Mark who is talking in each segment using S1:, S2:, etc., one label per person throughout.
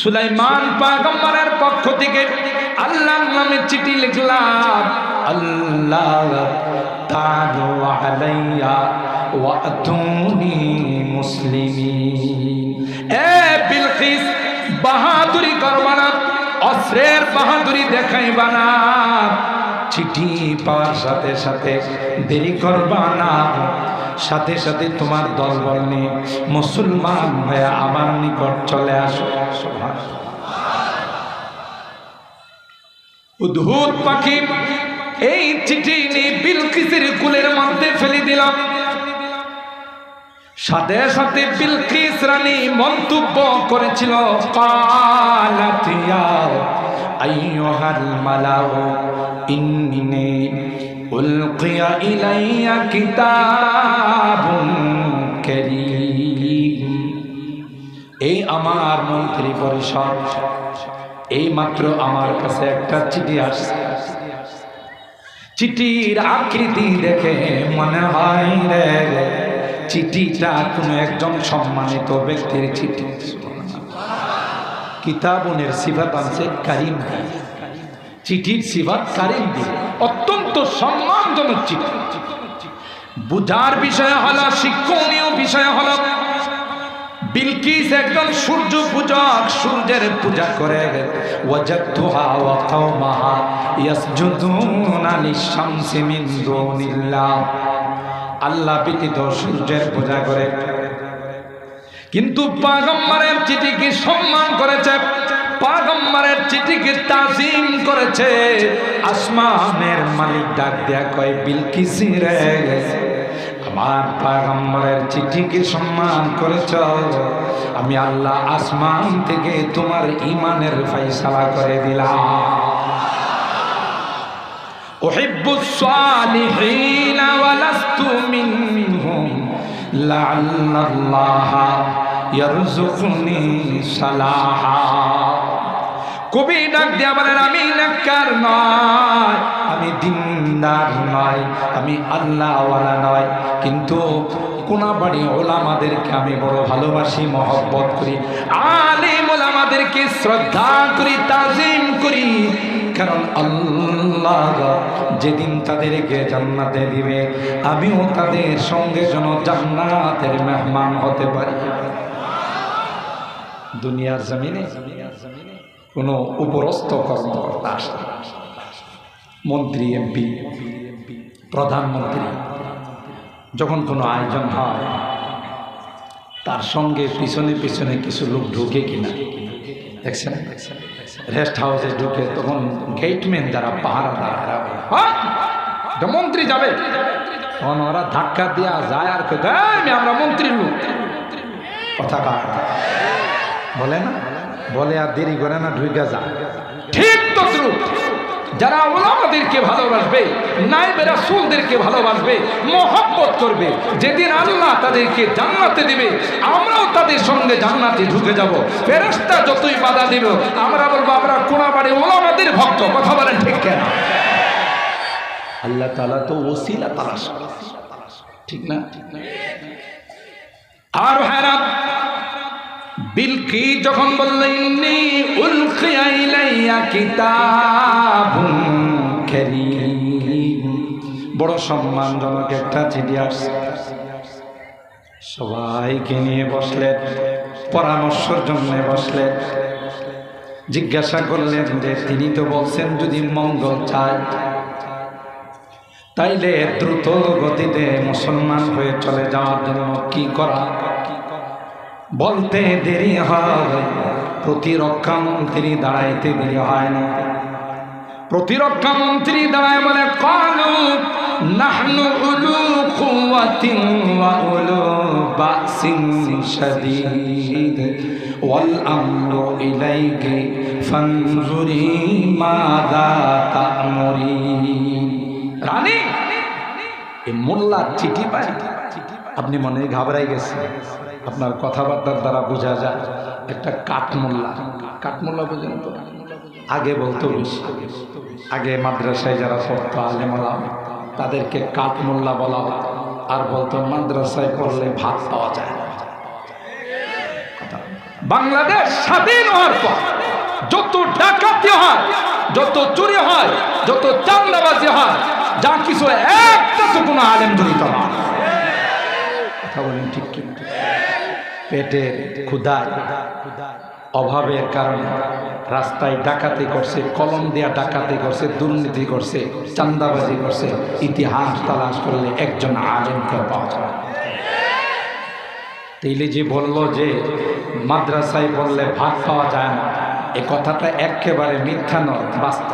S1: সুলাইমান পয়গম্বরের পক্ষ থেকে আল্লাহর নামে চিঠি লিখলাম, আল্লাহ তাআলা আলাইয়া ওয়া আতুনি মুসলিমিন। এ বিলকিস, বাহাদুরি করবা না, অস্ত্রের বাহাদুরি দেখাইবা না। চিঠি পাওয়ার সাথে সাথে দেরি করবা না, সাথে সাথে তোমার দলবল নিয়ে মুসলমান হয়ে আমার নিকট চলে আসো। উদ্ভুত পাখি এই চিঠি নিয়ে বিলকিসের কুলের মধ্যে ফেলে দিলাম। সাথে সাথে বিলকিস রানী মন্তব্য করেছিল, কালাত ইয়া আইয়ুহাল মালাউ ইন্নী উলকিয়া ইলাইয়া কিতাবুন কারীম। এই আমার মন্ত্রী পরিষদ, এই মাত্র আমার কাছে একটা চিঠি আসছে। চিঠির আকৃতি দেখে মনে হয় রে চিঠিটা কোনো একজন সম্মানিত ব্যক্তির চিঠি। কিতাবুনের সিফাত আনছে কারীম, চিঠির সিফাত কারীম, অত্যন্ত সম্মানজনক চিঠি। বুঝার বিষয় হলো, শিক্ষণীয় বিষয় হলো, বিলকিস একজন সূর্য পূজক, সূর্যের পূজা করে। ওয়াজাদতুহা ওয়া কওমাহা ইয়াসজুদুনা লিশ-শামসি মিন দুনিল্লাহ। আল্লাহ ব্যতীত সূর্যের পূজা করে, কিন্তু পয়গম্বরের চিঠিকে সম্মান করেছে, পয়গম্বরের চিঠিকে তাজিম করেছে। আসমানের মালিক ডাক দেয়া কয়, বিলকিস রে, আমার পয়গম্বরের চিঠিকে সম্মান করেছ, আমি আল্লাহ আসমান থেকে তোমার ঈমানের ফয়সালা করে দিলাম। উহিব্বুস সালিহিনা ওয়া লাস্তু মিনহুম লাআল্লাল্লাহা ইয়ারযুকুনি সালাহা। কবি ডাক দিয়া বলেন, আমি নেককার নয়, আমি দিনদার নয়, আমি আল্লাহওয়ালা নয়, কিন্তু কোনাবাড়ি ওলামাদেরকে আমি বড় ভালোবাসি, মহব্বত করি, আলিম ওলামাদেরকে শ্রদ্ধা করি, তাজিম করি। কারণ আল্লাহ যেদিন তাদেরকে জান্নাতে দিবে, আমিও তাদের সঙ্গে যেন জান্নাতের মেহমান হতে পারি। দুনিয়ার জমিনে কোন উপরস্থ কর্মকর্তা আসে, মন্ত্রী, এমপি, প্রধানমন্ত্রী, যখন কোনো আয়োজন হয়, তার সঙ্গে পিছনে পিছনে কিছু লোক ঢুকে কিনা দেখছেন? রেস্ট হাউসে ঢুকে তখন গেটম্যান যারা পাহারাদার, মন্ত্রী যাবে, তখন ওরা ধাক্কা দেওয়া যায় আর আমরা মন্ত্রীর লোক, কথা বলে না, বলে আর দেরি করে না, ঢুকে যায়। ঠিক তদ্রূপ যারা ওলামাদেরকে ভালোবাসবে, নায়েবে রাসূলদেরকে ভালোবাসবে, মহব্বত করবে, যেদিন আল্লাহ তাদেরকে জান্নাতে দিবে, আমরাও তাদের সঙ্গে জান্নাতে ঢুকে যাব। ফেরেশতা যতই বাধা দিবে, আমরা বলবো আমরা কোনাবাড়ি ওলামাদের ভক্ত। কথা বলেন ঠিক কেন? আল্লাহ তাআলা তো ওসিলা তালাশ করে, ঠিক না? আর হারাম বিলকিস যখন বললেন, ইন্নী উলকিয়া ইলাইয়া কিতাবুন কারীম, বড় সম্মানজনক একটা চিঠি আসছে। সবাইকে নিয়ে বসলেন, পরামর্শের জন্য বসলেন। জিজ্ঞাসা করলেন যে তিনি তো বলছেন যদি মঙ্গল চায় তাইলে দ্রুত গতিতে মুসলমান হয়ে চলে যাওয়ার জন্য কি করা? বলতে দেরি হয়, প্রতিরক্ষা মন্ত্রী দাঁড়াইতে দেরি হয় না। প্রতিরক্ষা মন্ত্রী দাঁড়ায় বলে, কালু নাহনু উলু কুওয়াতিন ওয়া উলু বাসিন শাদীদ ওয়াল আমরু ইলাইকি ফানজুরি মাযা তা'মুরিন। রানী, এই মোল্লার চিঠি পাই, আপনি মনে ঘাবড়াই গেছে, আপনার কথাবার্তার দ্বারা বোঝা যায় একটা কাঠমোল্লা। কাঠমোল্লা বোঝেন তো? আগে বলতো বেশি, আগে মাদ্রাসায় যারা পড়তো আলেম ওলামা তাদেরকে কাঠমোল্লা বলা হতো, আর বলতো মাদ্রাসায় পড়লে ভাত পাওয়া যায় না। বাংলাদেশ স্বাধীন হওয়ার পর যত ডাকাতি হয়, যত চুরি হয়, যত চাঁদাবাজি হয়, যা কিছু একটা তো কোনো আলেম জড়িত না। কথা বলেন ঠিক কি? পেটের ক্ষুধায়, অভাবের কারণে রাস্তায় ডাকাতি করছে, কলম দিয়া ডাকাতি করছে, দুর্নীতি করছে, চাঁদাবাজি করছে, ইতিহাস তালাশ করলে একজন আলেমকে পাওয়া যায়। তাইলে যে বলল যে মাদ্রাসায় বললে ভাত পাওয়া যায় না, এ কথাটা একেবারে মিথ্যা নয়, বাস্তব।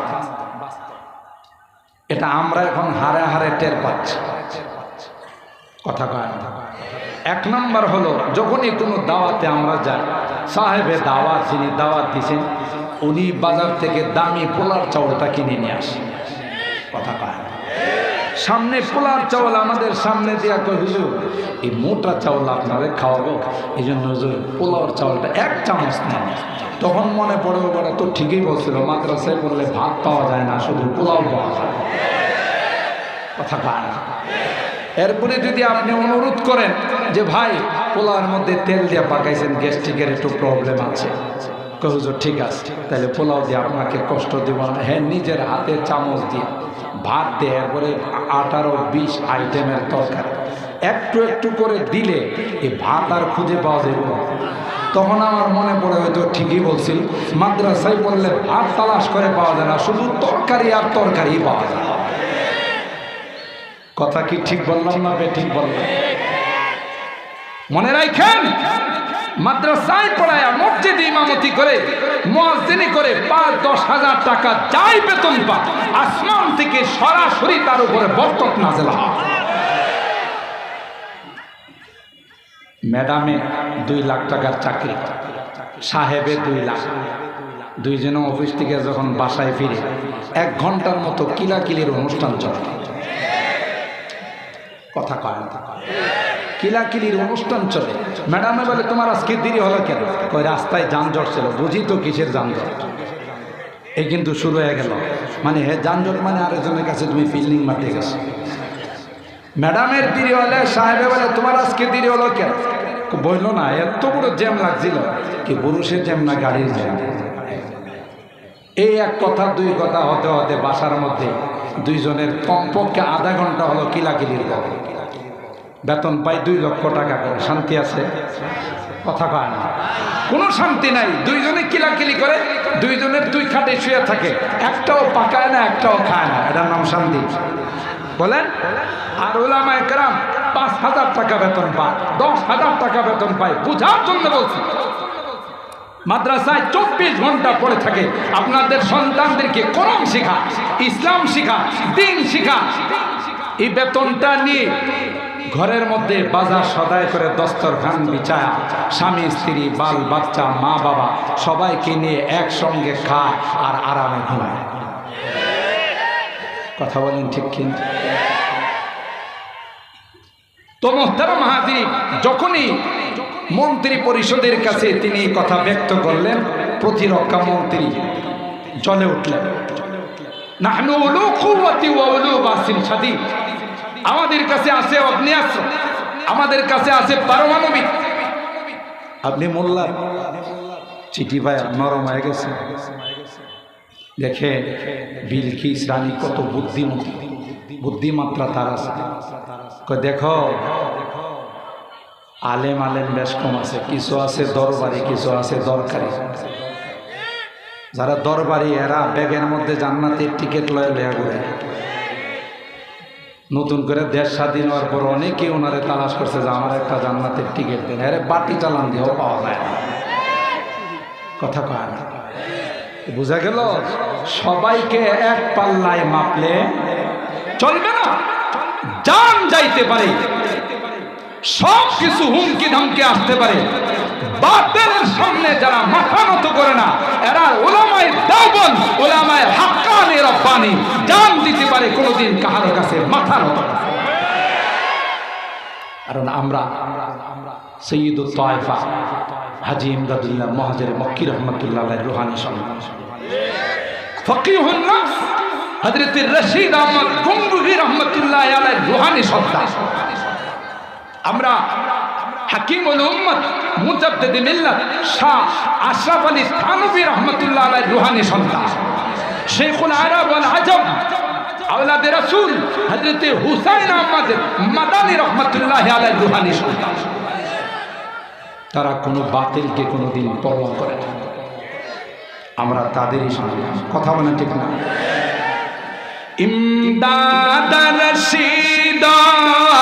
S1: এটা আমরা এখন হারে হারে টের পাচ্ছি। কথা কয় না। এক নম্বর হলো, যখনই কোনো দাওয়াতে আমরা যাই, সাহেবে দাওয়াত যিনি দাওয়াত দিয়েছেন উনি বাজার থেকে দামি পোলার চাউলটা কিনে নিয়ে আসে। কথা কয় না। সামনে পোলার চাউল আমাদের সামনে দিয়া কই, হুজুর এই মোটা চাউল আপনারে খাওয়াবো, এই জন্য হুজুর পোলার চাউলটা 1 চামচ নেন। তখন মনে পড়ে, ওরা তো ঠিকই বলছিল, মাদ্রাসায় বললে ভাত পাওয়া যায় না, শুধু পোলাও পাওয়া যায়। কথা কয় না। এরপরে যদি আপনি অনুরোধ করেন যে ভাই পোলাওর মধ্যে তেল দিয়ে পাকাইছেন, গ্যাস্ট্রিকের একটু প্রবলেম আছে, হুজুর ঠিক আছে, তাহলে পোলাও দিয়ে আপনাকে কষ্ট দেব না। হ্যাঁ, নিজের হাতে চামচ দিয়ে ভাত দিয়ে, এরপরে 18-20 আইটেমের তরকারি একটু একটু করে দিলে এই ভাত আর খুঁজে পাওয়া যাবে না। তখন আমার মনে পড়ে, হয়তো ঠিকই বলছিল, মাদ্রাসায় বললে ভাত তালাশ করে পাওয়া যায় না, শুধু তরকারি আর তরকারি পাওয়া যায়। কথা কি ঠিক বললাম না ঠিক বললাম? মনে রাখেন, মাদ্রাসায় পড়ায় মসজিদে ইমামতি করে মুয়াজ্জিনি করে 5-10 হাজার টাকা যাই বেতন পায়, আসমান থেকে সরাসরি তার উপরে বরকত নাযিল হয়। ম্যাডামে 2 লাখ টাকার চাকরি, সাহেবে 2 লাখ। দুইজনে অফিস থেকে যখন বাসায় ফিরে 1 ঘন্টার মতো কিলাকিলির অনুষ্ঠান চলে। কথা কয় না। কিলাকিলির অনুষ্ঠান চলে। ম্যাডামে বলে, তোমার আজকে দেরি হলো কেন? কই রাস্তায় যানজট ছিল। বুঝি তো কিসের যানজট, এই কিন্তু শুরু হয়ে গেল। মানে যানজট মানে আরেকজনের কাছে তুমি ফিল্ডিং মারতে গেছো। ম্যাডামের দেরি হলে সাহেবে বলে, তোমার আজকে দেরি হলো কেন? বললো না, এত বড় জ্যাম লাগছিল। কি পুরুষের জ্যাম না গাড়ির জ্যাম? এই এক কথা 2 কথা হতে হতে বাসার মধ্যে দুইজনের কমপক্ষে আধা ঘন্টা হলো কিলাকিলির গল্প। বেতন পাই 2 লক্ষ টাকা করে। শান্তি আছে? কথা কয় না। কোনো শান্তি নাই। দুইজনে কিলাকিলি করে, দুইজনের 2 খাটে শুয়ে থাকে, একটাও পাকায় না, একটাও খায় না। এটার নাম শান্তি বলেন? আর উলামায়ে কেরাম 5,000 টাকা বেতন পায়, 10,000 টাকা বেতন পায়। বুঝার জন্য বলছি, মাদ্রাসায় 24 ঘন্টা পড়ে থাকে। আপনাদের সন্তানদেরকে কোরআন শেখা, ইসলাম শেখা, দ্বীন শেখা। এই বেতনটা নিয়ে ঘরের মধ্যে বাজার সদাই করে দস্তরখান বিছায়া স্বামী স্ত্রী বাল বাচ্চা মা বাবা সবাইকে নিয়ে একসঙ্গে খায় আর আরামে ঘুমায়। কথা বলেন ঠিক কিনা? তো মোহতারাম হাজির, যখনই মন্ত্রী পরিষদের কাছে তিনি কথা ব্যক্ত করলেন, প্রতিরক্ষা মন্ত্রী জ্বলে উঠলেন। নাহনু উলু কুওয়াতি ওয়া উলু বাসিন শাদীদ। আমাদের কাছে আছে অগ্নিয়াস্ত্র, আমাদের কাছে আছে পারমাণবিক। আপনি মোল্লা চিঠি পায় নরম হয়ে গেছে। দেখে বিলকিস রানী কত বুদ্ধিমতী, বুদ্ধিমাত্রা তার আছে। দেখো আলেম বেশ কম আছে, কিছু আছে দরবারি, কিছু আছে দরকারি। যারা দরবারি এরা ব্যাগের মধ্যে জান্নাতের টিকিট লয়ে লয়া ঘুরে। নতুন করে দেশ স্বাধীন হওয়ার পর অনেকে ওনারে তালাশ করছে যে আমার একটা জান্নাতের টিকিট দেন। আরে বাটি চালান দিয়েও পাওয়া যায় না। কথা কয় না। বুঝা গেল? সবাইকে এক পাল্লায় মাপলে চলবে না। জান যাইতে পারে, সব কিছু হুমকি ধমকি আসতে পারে। বাতিলের সামনে যারা মাথা নত করে না, এরা উলামায়ে দেওবন্দ, উলামায়ে হাক্কানি রব্বানি, জান দিতে পারে, কোনোদিন কাহার কাছে মাথা নত করে না। কারণ আমরা সৈয়দুত তায়েফা হাজী ইমদাদুল্লাহ মুহাজির মক্কি রহমাতুল্লাহ আলাইহির রুহানি সন্তান, ফকিহুন নফস হযরত রশিদ আহমদ গঙ্গুহি রহমাতুল্লাহ আলাইহির রুহানি সন্তান। আমরা হাকিমুল উম্মত মুজাদ্দিদ মিল্লাত শাহ আশরাফ আলী থানভী রাহমাতুল্লাহ আলাইহির রুহানি সন্তান, শেখুল আরব ওয়াল আজম আওলাদে রাসূল হযরত হুসাইন আহমদ মাদানী রাহমাতুল্লাহ আলাইহির রুহানি সন্তান। তারা কোনো বাতিলকে কোনোদিন পরোয়া করে না, আমরা তাদেরই সঙ্গে কথা বলেন ঠিক না? ইমদাদ রশিদ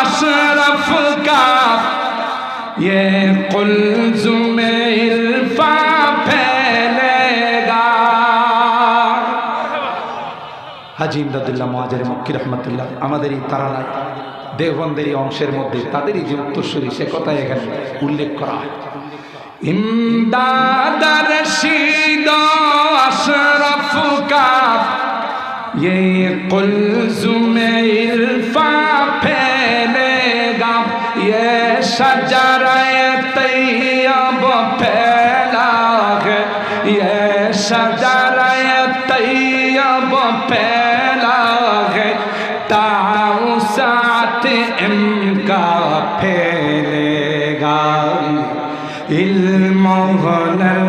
S1: আশরাফ কা ये कुल्ज़ुम इल्फा फैलेगा। হাজী ইমদাদুল্লাহ মুহাজির মক্কি রহমতুল্লাহ আমাদের এই তারানায় দেওবন্দের এই অংশের মধ্যে তাদেরই যে উত্তরসূরি সে কথা এখানে উল্লেখ করা হয়। ইমদাদ রশিদ আশরাফ কা ये कुल्ज़ुम इल्फा फैलेगा, ये शजरे तैयब फैला है, ये शजरे तैयब फैला है, ताउसात इनका फैलेगा, इल्म हुनर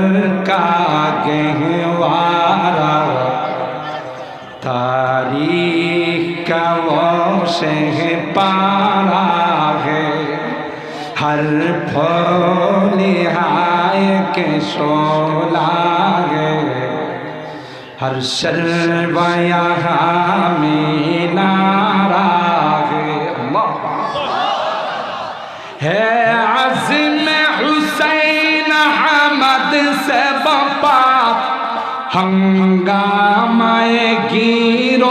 S1: का गहवारा तारीख का वो शहपारा है, हर फौलिहाय के शोला है, हर शर्वा यहाँ में नारा है अज़्म हुसैन अहमद से बपा हंगामाए गिरोदारिया।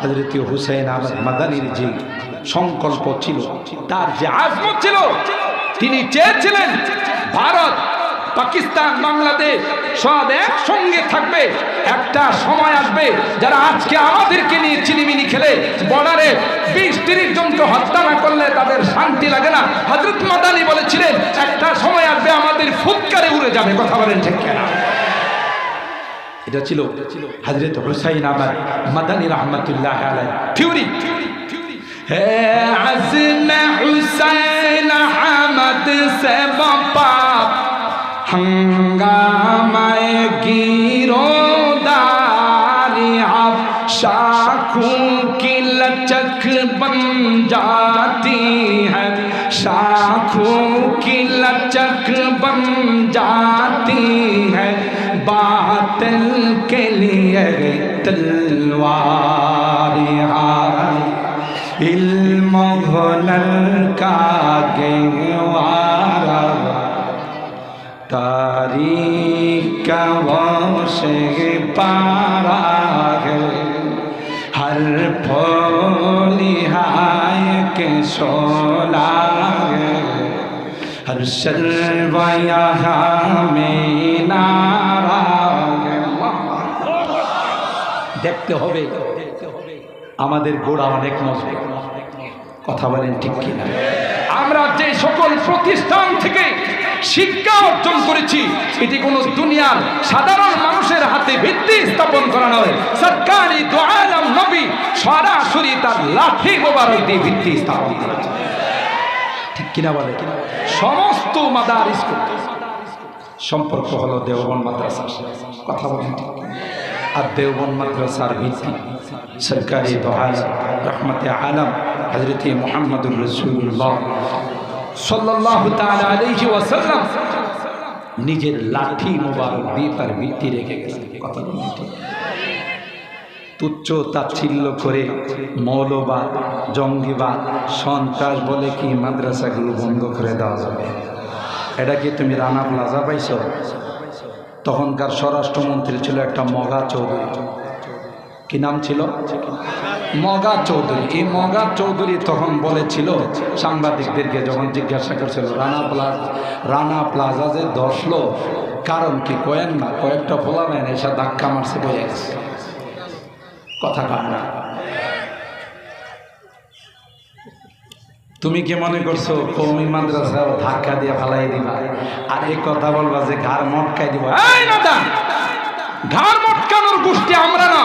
S1: हजरत हुसैन আহমদ মাদানীর যে সংকল্প ছিল, তার যে আজমত ছিল, তিনি চেয়েছিলেন ভারত পাকিস্তান বাংলাদেশ সব একসঙ্গে থাকবে। একটা সময় আসবে যারা আজকে আমাদেরকে নিয়ে চিনিমিনি খেলে বর্ডারে 20-30 জনকে হত্যা না করলে তাদের শান্তি লাগে না। হযরত মাদানী বলেছিলেন একটা সময় আসবে আমাদের ফুৎকারে উড়ে যাবে। কথা বলেন ঠিক কিনা? এটা ছিল হযরত হুসাইন আহমদ মাদানী রাহমাতুল্লাহ আলাইহি থিওরি। হে আজম হুসাইন আহমদ সে বাপা हंगामाए गिरोदारिया, शाखों की लचक बन जाती है, शाखों की लचक बन जाती है, बातिल के लिए तलवारिया, इल्म हुनर का गहवारा, तारीख का वो शहपारा है, हर फौलिहाय के शोला है, हर शर्वा यहाँ में नारा है। देखते होबे আমাদের গোড়া অনেক মজবুত। কথা বলেন ঠিক কিনা? আমরা যে সকল প্রতিষ্ঠান থেকে শিক্ষা অর্জন করেছি এটি কোনো দুনিয়ার সাধারণ মানুষের হাতে ভিত্তি স্থাপন করা নয়। সরকারি দু আলম নবী সরাসরি তার লাঠি মোবারক দিয়ে ভিত্তি স্থাপন করেছে। ঠিক কিনা বলে? সমস্ত মাদারিস সম্পর্ক হলো দেওবন্দ মাদ্রাসার। কথা বলেন ঠিক? আর দেওবন্দ মাদ্রাসার ভিত্তি সরকারি দু আলম রহমতে আলম হযরত মুহাম্মদুর রাসূলুল্লাহ সাল্লাল্লাহু তাআলা আলাইহি ওয়াসাল্লাম নিজের লাঠি মোবারক দিয়ে তার ভিত্তি রেখে গেছেন। কথা বলেন ঠিক? তুচ্ছ তাচ্ছিল্য করে মৌলবাদ, জঙ্গিবাদ, সন্ত্রাস বলে কি মাদ্রাসাগুলো বন্ধ করে দেওয়া যাবে? এটা কি তুমি রানা প্লাজা পাইছ? তখনকার স্বরাষ্ট্রমন্ত্রী ছিল একটা মগা চৌধুরী। কি নাম ছিল? মগা চৌধুরী। এই মগা চৌধুরী তখন বলেছিল সাংবাদিকদেরকে যখন জিজ্ঞাসা করছিল রানা প্লাজা যে ধসলো কারণ কি কয়েন না, কয়েকটা ফোলাবেন এসে ধাক্কা মারছে বলে গেছে। কথা কার না? তুমি কি মনে করছো কওমি মাদ্রাসা ধাক্কা দিয়ে ফালাই দিবা আর এই কথা বলবা যে ঘর মটকাই দিবা? এই নাদা ঘাড় মটকানোর গোষ্ঠী আমরা না।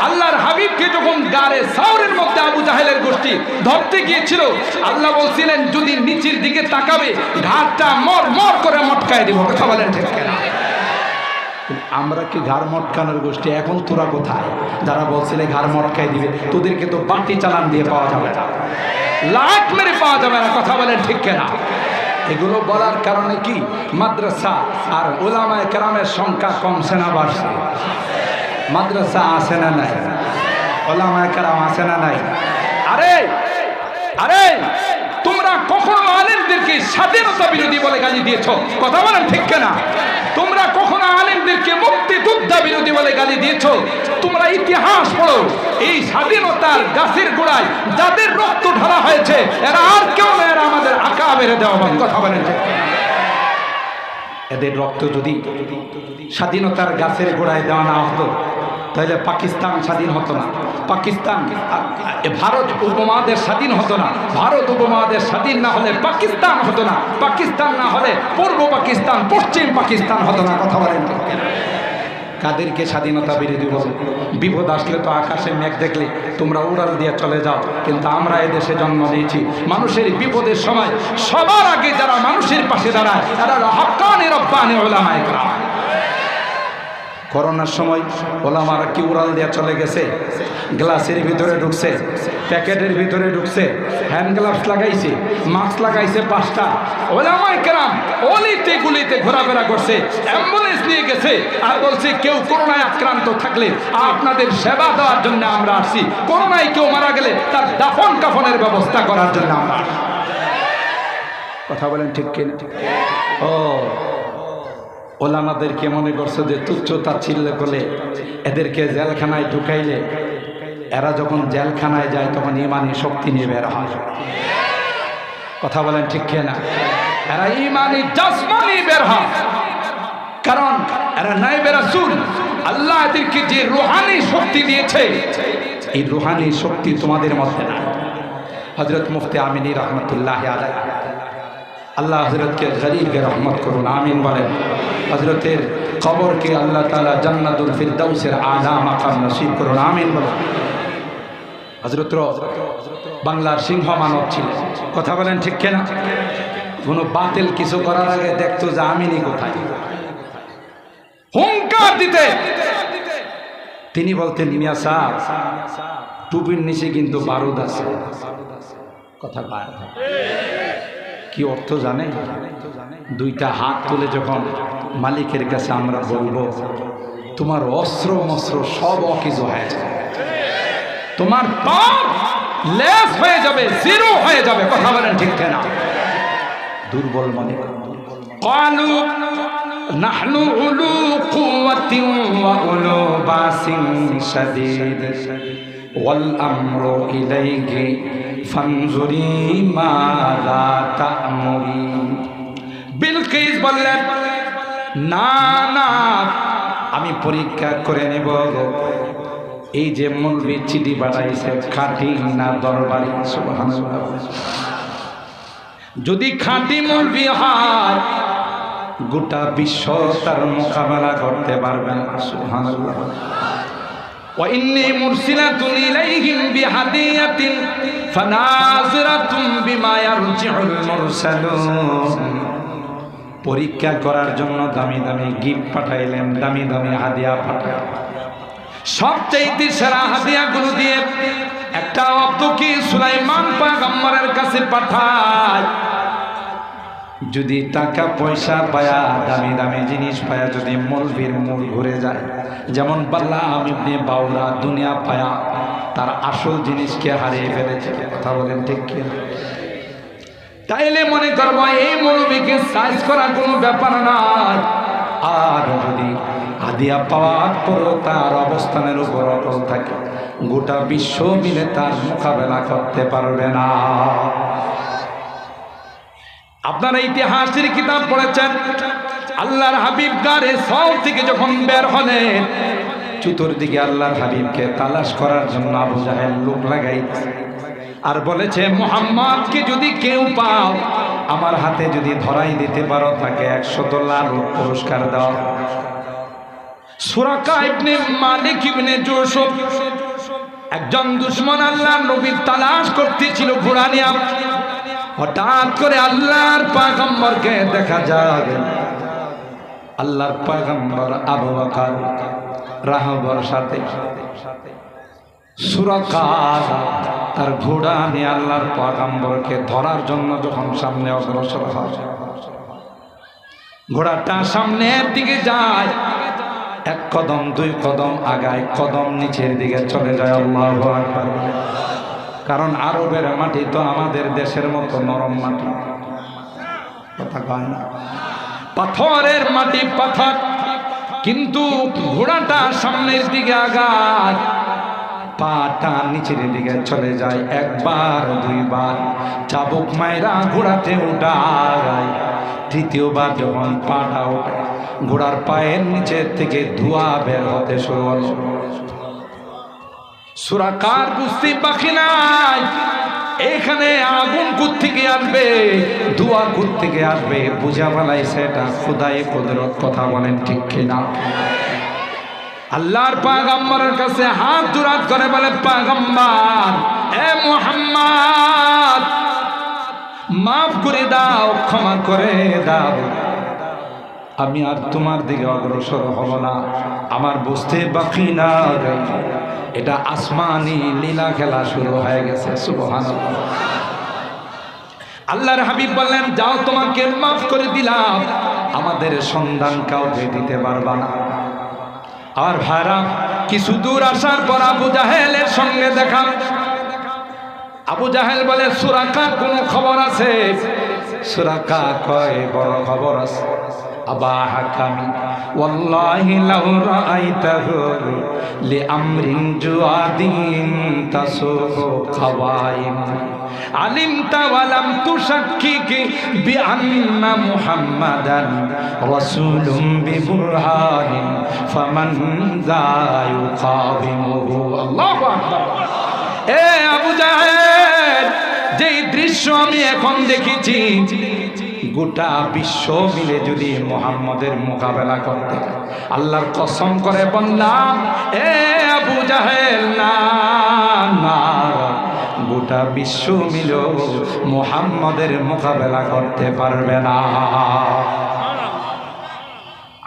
S1: আল্লাহর হাবিবকে যখন গারে সাওরের মধ্যে আবু জাহেলের গোষ্ঠী ধরতে গিয়েছিল, আল্লাহ বলছিলেন যদি নিচের দিকে তাকাবে ঘাড়টা মর মর করে মটকায় দিব। কথা বলেন ঠিক কিনা? আমরা কি ঘাড় মটকানোর গোষ্ঠী? এখন তোরা কোথায় যারা বলছিলে ঘাড় মটকায় দিবে? তোদেরকে তো বাটি চালান দিয়ে পাওয়া যাবে না, লাট মেরে পাওয়া যাবে না। কথা বলেন ঠিক কিনা? এগুলো বলার কারণে কি মাদ্রাসা আর উলামায়ে কেরামের সংখ্যা কমছে না বাড়ছে? মাদ্রাসা আছে না নাই? উলামায়ে কেরাম আছে না নাই? আরে আরে তোমরা কখনো আলেমদেরকে স্বাধীনতা বিরোধী বলে গালি দিয়েছো? কথা বলেন ঠিক কিনা? তোমরা কখনো আলেমদেরকে মুক্তিযোদ্ধা বিরোধী বলে গালি দিয়েছো? তোমরা ইতিহাস পড়ো, এই স্বাধীনতার গাছের গোড়ায় যাদের রক্ত ঢালা হয়েছে এরা আর কেউ না, এরা আমাদের আকা বেড়ে দেওয়া। কথা বলেন ঠিক কিনা? এদের রক্ত যদি স্বাধীনতার গাছের গোড়ায় দেওয়া না হতো তাহলে পাকিস্তান স্বাধীন হতো না, পাকিস্তান ভারত উপমহাদেশ স্বাধীন হতো না, ভারত উপমহাদেশ স্বাধীন না হলে পাকিস্তান হতো না, পাকিস্তান না হলে পূর্ব পাকিস্তান পশ্চিম পাকিস্তান হতো না। কথা বলেন ঠিক কিনা? কাদেরকে স্বাধীনতা বিরোধী বলে? বিপদ আসলে তো আকাশে মেঘ দেখলে তোমরা উড়াল দিয়ে চলে যাও, কিন্তু আমরা এদেশে জন্ম নিয়েছি। মানুষের বিপদের সময় সবার আগে যারা মানুষের পাশে দাঁড়ায় তারা হক্কানি রব্বানি উলামায়ে কেরাম। করোনার সময় ওলামারা কি উড়াল দিয়ে চলে গেছে? গ্লাসের ভিতরে ঢুকছে, প্যাকেটের ভিতরে ঢুকছে, হ্যান্ড গ্লাভস লাগাইছে, মাস্ক লাগাইছে 5টা। ওলামায়ে কেরাম অলিতে গুলিতে ঘোরাফেরা করছে, অ্যাম্বুলেন্স নিয়ে গেছে আর বলছে কেউ করোনায় আক্রান্ত থাকলে আপনাদের সেবা দেওয়ার জন্য আমরা আসছি, করোনায় কেউ মারা গেলে তার দাফন কাফনের ব্যবস্থা করার জন্য আমরা। কথা বলেন ঠিক কিনা? ও ওলামাদেরকে মনে করছে যে তুচ্ছ তাচ্ছিল্য করলে এদেরকে জেলখানায় ঢুকাইলে এরা যখন জেলখানায় যায় তখন ইমানি শক্তি নিয়ে বের হয়। কথা বলেন ঠিক কিনা? এরা ইমানি জাসমানি বের হয়, কারণ এরা নায়েবে রাসূল। আল্লাহ এদেরকে যে রুহানি শক্তি দিয়েছে এই রুহানি শক্তি তোমাদের মধ্যে নাই। হযরত মুফতি আমিনী রহমতুল্লাহ আলাইহি, আল্লাহ হযরতকে গরিবকে রহমত করুন, আমিন বলেন। হযরতের কবরকে আল্লাহ তাআলা জান্নাতুল ফিরদাউসের আলা মাকাম নসিব করুন, আমিন বলেন। হযরত বাংলার সিংহ মানব ছিলেন। কথা বলেন ঠিক কিনা? কোনো বাতিল কিছু করার আগে দেখতো যে আমিনী কোথায়, হুঙ্কার দিতে। তিনি বলতেন মিয়া সাহেব টুপির নিচে কিন্তু বারুদ আছে। কথা বলেন কি অর্থ জানে? 2টা হাত তুলে যখন মালিকের কাছে আমরা বলবো তোমার অস্ত্র মস্ত্র সব অকিজু হয়ে যাবে, তোমার পাপ লেস হয়ে যাবে, জিরো হয়ে যাবে। কথা বলেন ঠিক কিনা? দুর্বল মানে ক্বালু নাহনু উলু কুওয়াতিন ওয়া উলু বাসিন শাদীদ ওয়াল আমরু ইলাইহি ফানজুরি মাযা তা'মুরি। বিলকিস বললেন না না, আমি পরীক্ষা করে নেব এই যে মৌলবি চিঠি পাঠাইছে খাঁটি না দরবারি। সুবহানাল্লাহ। যদি খাঁটি মৌলবি হয় গোটা বিশ্ব তার মোকাবেলা করতে পারবে না। সুবহানাল্লাহ। ওয়া ইন্নী মুরসিলাতুন ইলাইহিম বিহাদিয়াতিন ফানাযিরাতুম বিমা ইয়ারজিউল মুরসালুন। পরীক্ষা করার জন্য দামি দামি গিফট পাঠাইলেন, দামি দামি হাদিয়া পাঠাইলেন। সবচেয়ে সেরা হাদিয়াগুলো দিয়ে একটা অব্দ কি সুলাইমান পয়গম্বরের কাছে পাঠায়। যদি টাকা পয়সা পায়া দামি দামি জিনিস পায়া যদি মৌলবীর মূল ঘুরে যায়, যেমন বাল্লাম ইবনে বাউরা দুনিয়া পায়া তার আসল জিনিসকে হারিয়ে ফেলেছে। কথা বলেন ঠিক কি? তাইলে মনে করবো এই মৌলবীকে সাইজ করা কোনো ব্যাপার নয়। আর যদি হাদিয়া পাওয়ার পরও তার অবস্থানের উপর অটল থাকে গোটা বিশ্ব মিলে তার মোকাবেলা করতে পারবে না। আপনারা ইতিহাসের কিতাব পড়েছেন, আল্লাহর হাবিব গারে সাওর থেকে যখন বের হলেন চতুর্দিকে আল্লাহর হাবিবকে তালাশ করার জন্য আবু জাহেল লোক লাগাইছে আর বলেছে মুহাম্মদকে যদি কেউ পাও আমার হাতে যদি ধরাই দিতে পারো তাকে 100 লাখ পুরস্কার দাও। সুরাকা ইবনে মালিক ইবনে জুসুফ একজন দুশমন আল্লাহর নবীর তালাশ করতেছিল ঘোড়া নিয়ে। হঠাৎ করে আল্লাহর পয়গম্বরকে দেখা যায়। আল্লাহর পয়গম্বর আবু বকর রাহবর সাথে সুরাকা তার ঘোড়া নিয়ে আল্লাহর পয়গম্বরকে ধরার জন্য যখন সামনে অগ্রসর হয়, ঘোড়াটা সামনের দিকে যায়, এক কদম দুই কদম আগায়, কদম নিচের দিকে চলে যায়। আল্লাহু আকবার। কারণ আরবের মাটি তো আমাদের দেশের মতো নরম মাটি, কথা কয় না, পাথরের মাটি, পাথর। কিন্তু ঘোড়াটা সামনের দিকে আগায়, পাটা নিচের দিকে চলে যায়। একবার দুইবার চাবুক মায়েরা ঘোড়াতে উঠায়। তৃতীয়বার যখন পাটা ওঠে, ঘোড়ার পায়ের নিচের থেকে ধোঁয়া বের হতে শুরু হল। সুরাকার বুঝতে বাকি নাই এখানে আগুন কোত্থেকে আসবে, ধোঁয়া কোত্থেকে আসবে, বুঝা ফেলাইছে এটা খোদায়ে কুদরত। কথা বলেন ঠিক কিনা? আল্লাহর পয়গম্বরের কাছে হাত জোড়াত করে বলে, পয়গম্বর এ মুহাম্মদ, মাফ করে দাও, ক্ষমা করে দাও, আমি আর তোমার দিকে অগ্রসর হব না। আমার বুঝতে বাকি না, এটা আসমানি লীলা খেলা শুরু হয়ে গেছে। সুবহানাল্লাহ। আল্লাহর হাবিব বললেন, যাও, তোমাকে মাফ করে দিলাম, আমাদের সন্ধান কাউকে দিতে পারবা না। আর ভাইরা, কিছু দূর আসার পর আবু জাহেলের সঙ্গে দেখা। আবু জাহেল বলে, সুরাকা কোন খবর আছে? সুরাকা কয়, বড় খবর আছে। আবা হাকামি ওয়াল্লাহি লাউ রাআইতাহু লিআমরিন জুআদিন তাসুহু খাওয়াইম আলিমতা ওয়া লাম তুশাক্কিক বিআন্না মুহাম্মাদান রাসূলুম বিবুরহানিন ফামান যা ইউকাবিমুহু। আল্লাহু আকবার। এ আবু জাহেল, যেই দৃশ্য আমি এখন দেখেছি, গোটা বিশ্ব মিলে যদি মুহাম্মদের মোকাবেলা করতে, আল্লাহর কসম করে বললাম, এ আবু জাহেল, না না, গোটা বিশ্ব মিলেও মুহাম্মদের মোকাবেলা করতে পারবে না।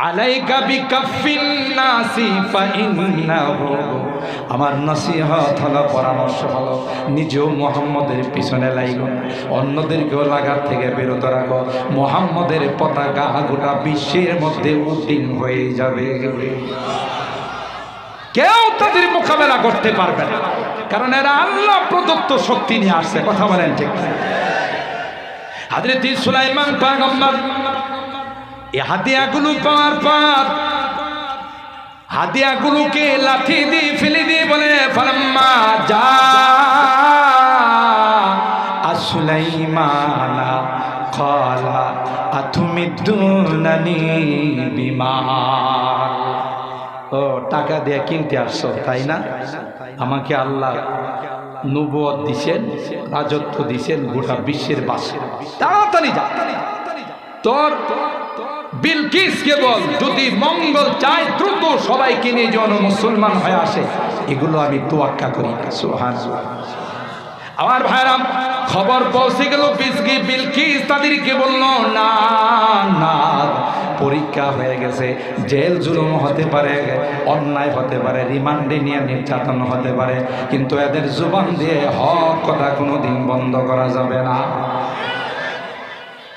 S1: আলাইকা বিকাফিন নাসি ফাইন্নাহু, আমার নসিহত হলো, পরামর্শ হলো, নিজেও মুহাম্মদের পিছনে লাগো, অন্যদেরকেও লাগার থেকে বিরত রাখো। মুহাম্মদের পতাকা গোটা বিশ্বের মধ্যে উড্ডীন হয়ে যাবে, কেউ তাদের মোকাবেলা করতে পারবে না, কারণ এরা আল্লাহ প্রদত্ত শক্তি নিয়ে আসছে। কথা বলেন ঠিক? হযরত সুলাইমান পয়গম্বর এই হাদিয়াগুলো পাওয়ার পর হাদিয়াগুলোকে লাঠি দিয়ে ফেলে দিয়ে বলে, ফালাম্মা যা সুলাইমানা ক্বালা আতুমিদ্দুনানি বিমাল। ও, টাকা দিয়ে কিনতে আসছো তাই না? আমাকে আল্লাহ নবুয়ত দিছেন, রাজত্ব দিছেন গোটা বিশ্বের বাসে, তাড়াতাড়ি যা, তোর বিলকিসকে বল, যদি মঙ্গল চাই দ্রুত সবাইকে নিয়ে যেন মুসলমান হয়ে আসে, এগুলো আমি তোয়াক্কা করি না। সুবহানাল্লাহ। আমার ভাইরা, খবর পৌঁছে গেল, বিলকিস তাদেরকে বলল, না না, পরীক্ষা হয়ে গেছে, জেল জুলুম হতে পারে, অন্যায় হতে পারে, রিমান্ডে নিয়ে নির্যাতন হতে পারে, কিন্তু এদের জুবান দিয়ে হক কথা কোনোদিন বন্ধ করা যাবে না।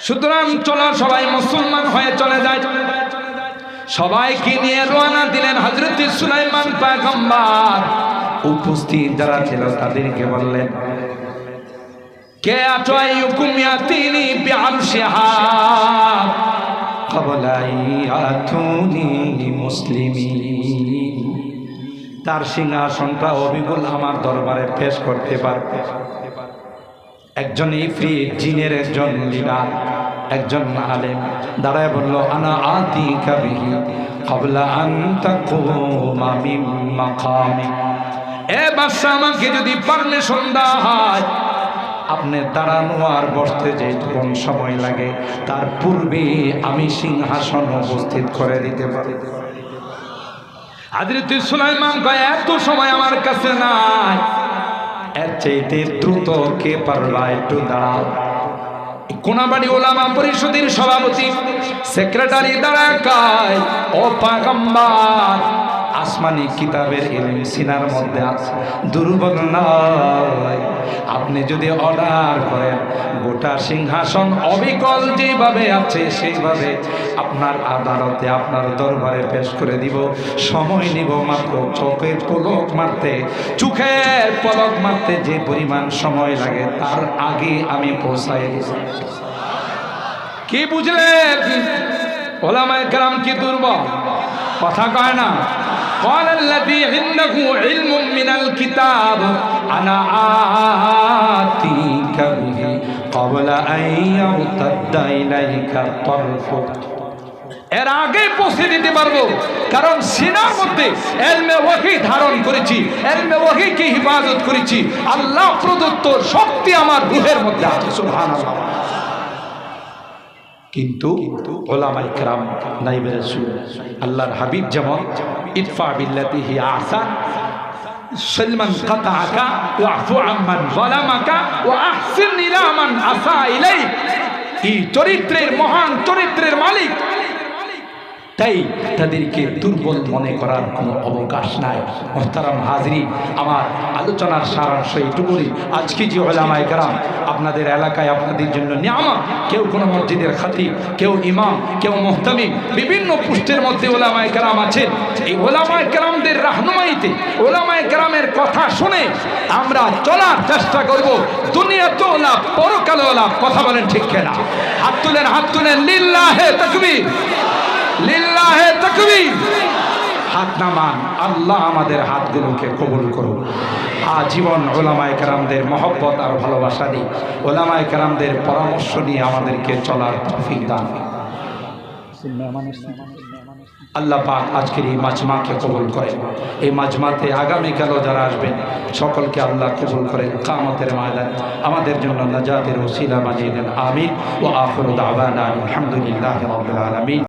S1: সুতরাং চলো, সবাই মুসলমান হয়ে চলে যায়। সবাইকে নিয়ে রওনা দিলেন হযরত সুলাইমান পয়গম্বর। উপস্থিত যারা ছিল তাদেরকে বললেন, কে আছো আইয়ুকুম ইয়াতিনি বিআরশিহা ক্বাবলা ইয়াতুনি মুসলিমিন। তার সিংহাসনটা অবিকল আমার দরবারে পেশ করতে পারবে। একজন ইফরিত, জিনের একজন লিডার, একজন আলেম দাঁড়ায় বলল, আনা আতিকা বিহি ক্বাবলা আন তাকুমা মিন মাকামি। এ বাদশা, আমাকে যদি পারমিশন দেওয়া হয়, আপনি দাঁড়ানো আর বসতে যেটুকুন সময় লাগে তার পূর্বে আমি সিংহাসন উপস্থিত করে দিতে পারি। হযরত সুলাইমান কয় এত সময় আমার কাছে নাই, এর চাইতে দ্রুত কে পারবা একটু দাঁড়াও। কোনাবাড়ি ওলামা পরিষদের সভাপতি সেক্রেটারি দাঁড়ায় কয়, ও পয়গম্বর, আসমানি কিতাবের ইলম সিনার মধ্যে আছে, দুর্বল নয়। আপনি যদি অর্ডার করেন গোটা সিংহাসন অবিকল যেভাবে আছে সেইভাবে আপনার আদালতে আপনার দরবারে পেশ করে দিব। সময় নিব মাত্র চোখের পলক মারতে, চোখের পলক মারতে যে পরিমাণ সময় লাগে তার আগে আমি পৌঁছাই দিব। কি বুঝলেন? ওলামায়ে কেরাম কি দুর্বল? কথা কয় না। قال الذي عنده علم من الكتاب أنا آتيك به قبل أن يرتد إليك طرفك। এর আগে পৌঁছে দিতে পারবো, কারণ সিনার মধ্যে ইলমে ওহী ধারণ করেছি, ইলমে ওহীকে হিফাজত করেছি। আল্লাহ প্রদত্ত শক্তি আমার রূহের মধ্যে আছে। সুবহানাল্লাহ। কিন্তু ওলামায়ে কেরাম নাইবে রাসূল আল্লাহর হাবিব যেমন ইদফা বিল্লাতি হি আহসান সালমান কাতাআকা ওয়াফু আম্মান যালামাকা ওয়া আহসিন ইলা মান আসা ইলাইক, এই চরিত্রের মহান চরিত্রের মালিক, তাই তাদেরকে দুর্বল মনে করার কোনো অবকাশ নাই। মুহতারাম হাজরিন, আমার আলোচনার সারাংশ এইটুকুই। আজকে যে ওলামায়ে কেরাম আপনাদের এলাকায় আপনাদের জন্য নিয়ামত, কেউ কোনো মসজিদের খতিব, কেউ ইমাম, কেউ মুহতামিম, বিভিন্ন পোস্টের মধ্যে ওলামায়ে কেরাম আছেন। এই ওলামায়ে কেরামদের রাহনুমাইতে, ওলামায়ে কেরামের কথা শুনে আমরা চলার চেষ্টা করব। দুনিয়াতেও লাভ, পরকালেও লাভ। কথা বলেন ঠিক কিনা? হাত তুলেন, হাত তুলেন। লিল্লাহে তাকবীর, লিল্লাহে তাকবীর। হাত নামান। আল্লাহ আমাদের হাতগুলোকে কবুল করুন। আজীবন ওলামায়ে কেরামদের মহব্বত আর ভালোবাসা দিই, ওলামায়ে কেরামদের পরামর্শ নিয়ে আমাদেরকে চলার তৌফিক দান। আল্লাহ পাক আজকের এই মাজমাকে কবুল করেন। এই মাজমাতে আগামীকালও যারা আসবেন সকলকে আল্লাহ কবুল করেন। কিয়ামতের ময়দানে আমাদের জন্য নাজাতের ওসিলা বানিয়ে দেন। আমিন। ওয়া আখিরু দাওয়ানা আলহামদুলিল্লাহি রাব্বিল আলামিন।